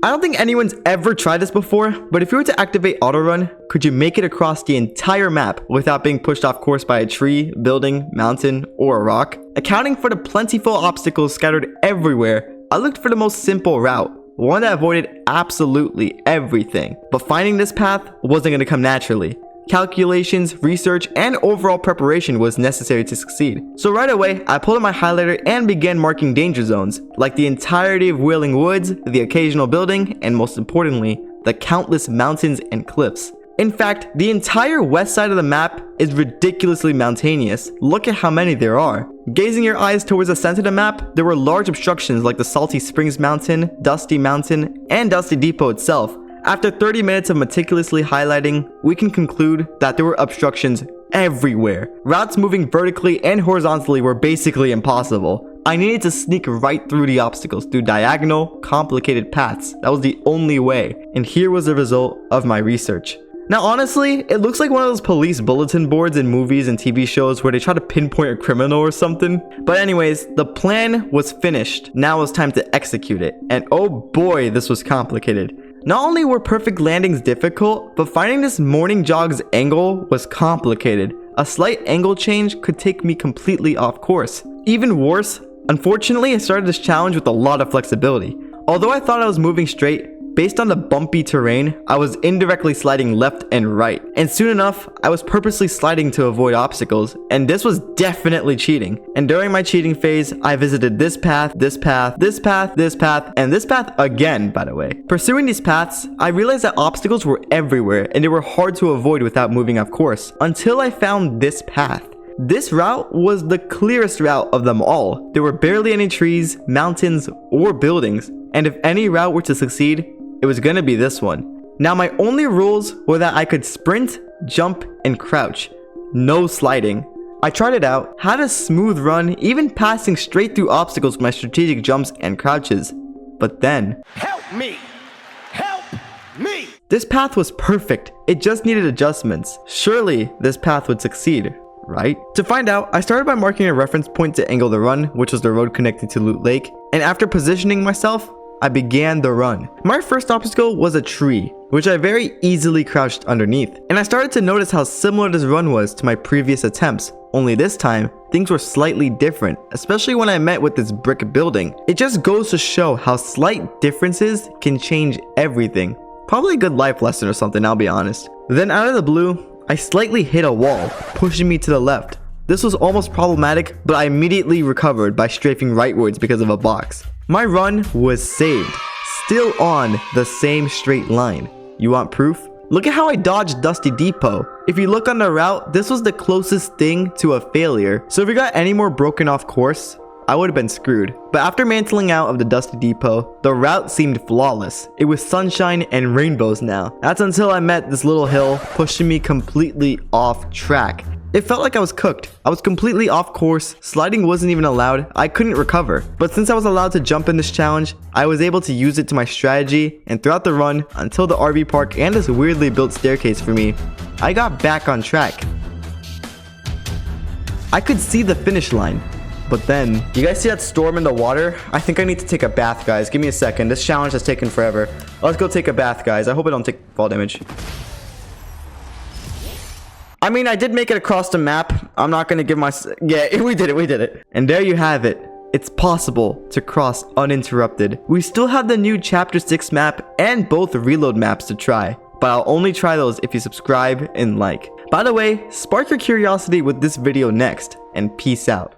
I don't think anyone's ever tried this before, but if you were to activate Autorun, could you make it across the entire map without being pushed off course by a tree, building, mountain, or a rock? Accounting for the plentiful obstacles scattered everywhere, I looked for the most simple route, one that avoided absolutely everything. But finding this path wasn't going to come naturally. Calculations, research, and overall preparation was necessary to succeed. So right away, I pulled out my highlighter and began marking danger zones, like the entirety of Wailing Woods, the occasional building, and most importantly, the countless mountains and cliffs. In fact, the entire west side of the map is ridiculously mountainous. Look at how many there are. Gazing your eyes towards the center of the map, there were large obstructions like the Salty Springs Mountain, Dusty Mountain, and Dusty Depot itself. After 30 minutes of meticulously highlighting, we can conclude that there were obstructions everywhere. Routes moving vertically and horizontally were basically impossible. I needed to sneak right through the obstacles through diagonal, complicated paths. That was the only way. And here was the result of my research. Now honestly, it looks like one of those police bulletin boards in movies and TV shows where they try to pinpoint a criminal or something. But anyways, the plan was finished. Now it was time to execute it. And oh boy, this was complicated. Not only were perfect landings difficult, but finding this morning jog's angle was complicated. A slight angle change could take me completely off course. Even worse, unfortunately I started this challenge with a lot of flexibility. Although I thought I was moving straight, based on the bumpy terrain, I was indirectly sliding left and right. And soon enough, I was purposely sliding to avoid obstacles, and this was definitely cheating. And during my cheating phase, I visited this path, this path, this path, this path, and this path again, by the way. Pursuing these paths, I realized that obstacles were everywhere, and they were hard to avoid without moving off course, until I found this path. This route was the clearest route of them all. There were barely any trees, mountains, or buildings, and if any route were to succeed, it was gonna be this one. Now my only rules were that I could sprint, jump, and crouch. No sliding. I tried it out, had a smooth run, even passing straight through obstacles with my strategic jumps and crouches. But then... Help me! Help me! This path was perfect. It just needed adjustments. Surely this path would succeed, right? To find out, I started by marking a reference point to angle the run, which was the road connecting to Loot Lake. And after positioning myself, I began the run. My first obstacle was a tree, which I very easily crouched underneath. And I started to notice how similar this run was to my previous attempts, only this time, things were slightly different, especially when I met with this brick building. It just goes to show how slight differences can change everything. Probably a good life lesson or something, I'll be honest. Then out of the blue, I slightly hit a wall, pushing me to the left. This was almost problematic, but I immediately recovered by strafing rightwards because of a box. My run was saved, still on the same straight line. You want proof? Look at how I dodged Dusty Depot. If you look on the route, this was the closest thing to a failure. So if we got any more broken off course, I would have been screwed. But after mantling out of the Dusty Depot, the route seemed flawless. It was sunshine and rainbows now. That's until I met this little hill, pushing me completely off track. It felt like I was cooked. I was completely off course, sliding wasn't even allowed, I couldn't recover. But since I was allowed to jump in this challenge, I was able to use it to my strategy, and throughout the run, until the RV park and this weirdly built staircase for me, I got back on track. I could see the finish line, but then... You guys see that storm in the water? I think I need to take a bath, guys. Give me a second. This challenge has taken forever. Let's go take a bath, guys. I hope I don't take fall damage. I mean, I did make it across the map. I'm not gonna give my... Yeah, we did it. And there you have it. It's possible to cross uninterrupted. We still have the new Chapter 6 map and both reload maps to try. But I'll only try those if you subscribe and like. By the way, spark your curiosity with this video next. And peace out.